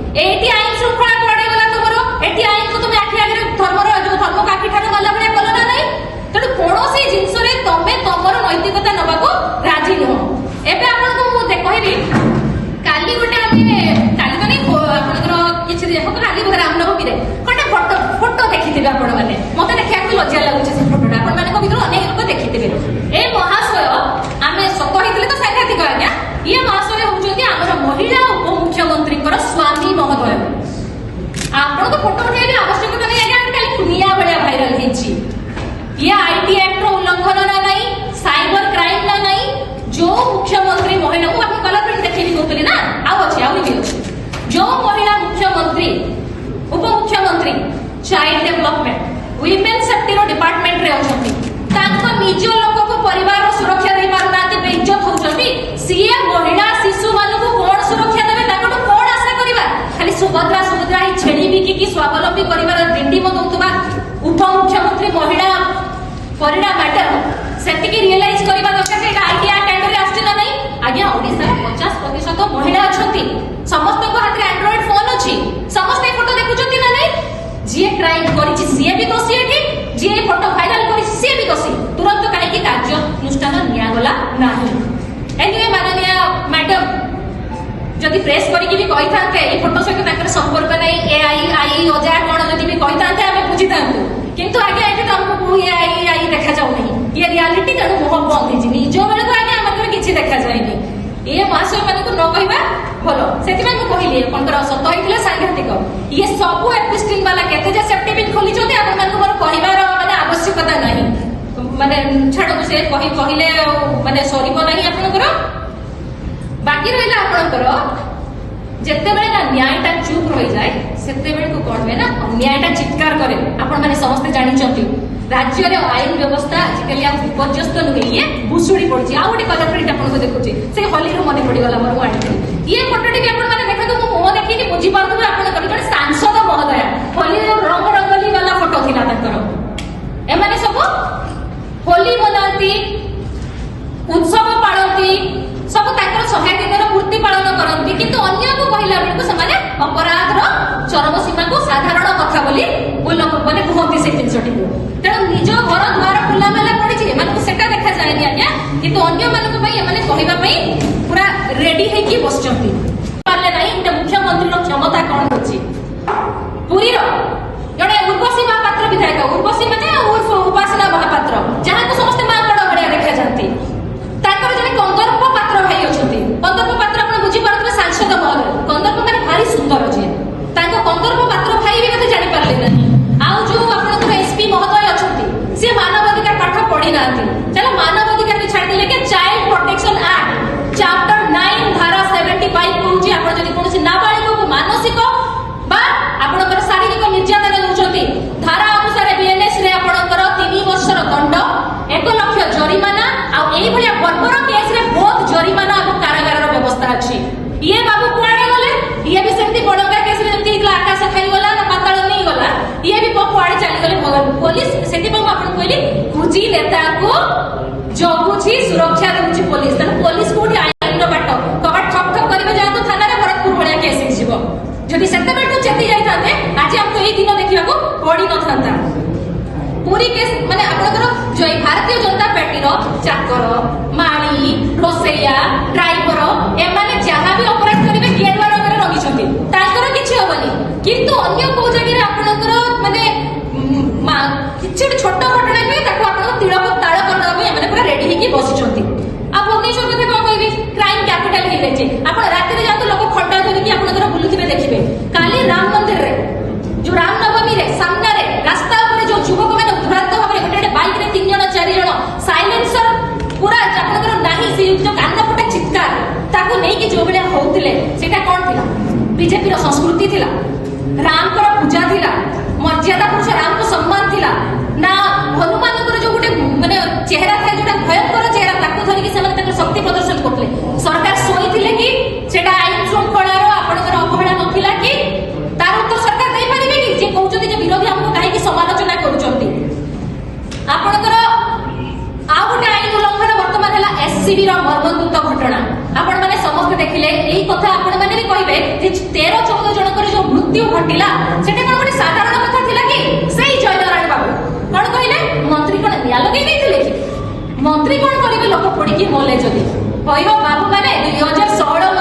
eighty आईन श्रृंखला पड़े गला तुमरो एटी आईन को तुम आखि आगे धर्मर जो धर्म काठी ठार गला भलिया कलो ना नहीं तेणु कोनोसी जिंस रे तमे तमर नैतिकता नबाको राजी नुह एबे आपन को मु कहबी काली गोटे आमे काली माने आपनकर किछि देखो काली बगर रामनवमी रे कोटे फोटो देखिथिबे आपण माने मते देखिया को लज्जा लागुछि से फोटोटा आपण माने को भितर अनेक लोक देखिथिबे ए महाशय आमे कहितले तो साक्षातिक आज्ञा ये महाशय होउछथि हमर महिला उपमुख्यमंत्री स्वामी महोदय आपण को फोटो उठेबे आवश्यकता नहीं आज्ञा खाली दुनिया बड़िया वायरल हिची ये आईटी एक्ट रो उल्लंघन ना नहीं साइबर क्राइम ना नहीं जो मुख्यमंत्री महिला को आपण कलर प्रिंट देखिली कहतली ना आउ अछि आउ भी जो महिला मुख्यमंत्री उपमुख्यमंत्री चाइल्ड डेवलपमेंट वुमेन सेफ्टी रो डिपार्टमेंट रे अछंती ताको निज लोक को परिवार रो सुरक्षा दे पारु नाते बेइज्जत होउछंती सीए महिला शिशु मान को कोन सुरक्षा देबे ताको कोन आशा करिबा खाली सुभद्रा सुभद्रा ही छेड़ी बिकी की स्वावलंबी परिवार डिंडी म दउतबा उपमुख्यमंत्री महिला परिणा मैटर सेति की रियलाइज करिबा दरकार से आईटी एक्ट अंडर आछि ना नहीं आज्ञा ओडिसा 50% महिला अछंती समस्त को हाथ रे एंड्रॉइड फोन अछि समस्त फोटो देखुछंती ना नहीं जे क्राइम करिछि सीए भी दोषी एठी जे फोटो वायरल करिछि सीए भी दोषी तुरंत काहे की कार्य अनुष्ठान निया गला नाही एनिवे माननीय मैडम जदि प्रेस करिकि भी कहि थाते ए फोटो सहित ताकर संपर्क नै एआई आई ओजा कोन जदि भी कहि थाते हमें बुझि थांतु किंतु आगे आगे तो हमको एआई आई देखा जाउ नहीं ये रियलिटी कनु मोह बंद हिजि नि जो बेले को आगे हमर किछि देखा जायनी ए मासो माने को न कहिबा भलो सेति में को कहिली कोनकर सत होइतले सांघातिक ये सब एपिस्टिन वाला केते जे सेफ्टी पिन खोली छथि आपण मान को मोर कहिबार माने आवश्यकता नाही माने छाडो से कहिले माने सरीबो नाही आपनकर बाकी रहला आपनकर जेते बेले ना न्यायटा चुप रहि जाय सेते बेले को कोन ना न्यायटा चित्कार करे आपण माने समस्त जानि छथि राज्य रे आईन व्यवस्था आजिकली आ विपर्यस्त नुहे ये भुसुड़ी पड़छि आ गोटे कलर प्रिंट आपण को देखुछि से हॉली रो मने पड़ी गला मोर वाणी ये फोटोटी भी आपण माने देखा तो मो देखि कि बुझी पारथु आपण कभी सांसद महोदय होली रंग रंगोली वाला फोटो थिला तकर ए माने सब होली मनाती उत्सव पाळती सब ताकर 100 दिनर पूर्ति पालन करती किंतु अन्य को कहिला बेलको समाने अपराध रो चरम सीमा को साधारण कथा बोली उल्लंघन माने कहती से जिनसटी को तेणु निज घर द्वार खुला मेला पड़ी एमान को सेटा देखा जाएनी आज्ञा किंतु अन्य मान को एमाने कहबा पई पूरा रेडी है कि बसचंती पाले नहीं एटा मुख्यमंत्री रो क्षमता कोन होची पुरी रो जड़े उर्वशी महापात्र विधायक उर्वशी माने उर्फ उपासना महापात्र जहां को समस्त मां बड़ बड़िया देखा जाती ताकर जने कंदर्प पात्र भाई अछंती कंदर्प पात्र आपण बुझी पारथबे सांसद महोदय कंदर्प माने भारी सुंदर अछि ताको कंदर्प पात्र भाई भी मते जानि पारले नहीं आउ जो आपण एसपी महोदय अछंती से मानव अधिकार पाठ पढ़ी नाथि चलो मानव अधिकार के छाड़ दिले के चाइल्ड प्रोटेक्शन एक्ट चैप्टर 9 धारा 75 कहूची आपण जदि कोनसी नाबालिग को मानसिक बा आपनकर शारीरिक निर्यातना दउछंती धारा अनुसार बीएनएस रे आपनकर 3 वर्षर दंड 1 लाख जरिमाना आ एई भलिया बर्बर केस रे बहुत जरिमाना और कारागार रो व्यवस्था अछि ये बाबू कुआडे गले ये भी सेमती बड़का केस रे जति आकाश खाई गला ना पाताल नहीं गला ये भी कुआडे चली गले मगर पुलिस सेति पर आपन कहली कुजी नेता को जगुची सुरक्षा देउची पुलिस तन पुलिस कोठी आईन रो बाट कबाट ठप ठप करबे जा तो थाना रे भरतपुर भलिया केस हिजिबो जदि सेते बेट चेती जाई थाते आज हम तो एई दिन देखिया को पड़ी न थांता पूरी केस माने आपनकर जो भारतीय जनता पार्टी रो चाकर माली रोसैया ड्राइवर ए माने जहां भी अपराध करिवे गेरुआ रंग रे रंगी छथि ताकर किछि होबनी किंतु अन्य को जगह रे आपनकर माने किछि छोट घटना के ताको आपन तिलक ताळ करना पे माने पूरा रेडी हेकी बसि छथि आ भुवनेश्वर कथा को कहबी क्राइम कैपिटल हे रे जे आपन राति रे जातो लोक खंडा धरि कि आपनकर बुलुथिबे देखिबे काली राम मंदिर रे जो राम नवमी रे सामने रे रास्ता ऊपर जो युवक माने उद्भ्रांत भाबे गोटे बाइक रे 3 जण 4 जण साइलेंसर पूरा आपनकर नाही से जो कान फटा चित्कार ताको नै कि जो बेले होउतिले सेटा कोन थिला बीजेपी रो संस्कृति थिला राम को पूजा थिला मर्यादा पुरुष राम को सम्मान थिला ना हनुमान जो गोटे माने चेहरा था जोटा भयंकर चेहरा ताको धरि कि सेमान तक शक्ति प्रदर्शन करले सरकार सोईथिले कि सेटा आईन श्रृंखला रो आपनकर अवहेला नथिला कि तार उत्तर सरकार दे परिबे कि जे कहउचथि जे विरोधी हमको काहे कि समालोचना करूचथि आपनकर आ गोटे आईन उल्लंघन वर्तमान हला एससीबी रो मर्मन्तुत घटना आपण माने समस्त देखिले एही कथा आपण माने भी कहबे जे 13-14 जनकर मृत्यु घटिला सेटा कोन गोटे साधारण कथा थिला कि सेई जयनारायण बाबू कोन कहिले मंत्री कोन निया लगै नै थिले कि मंत्री कोन करिवे लोक पड़ी कि मोले जदी कहयो बाबू माने 2016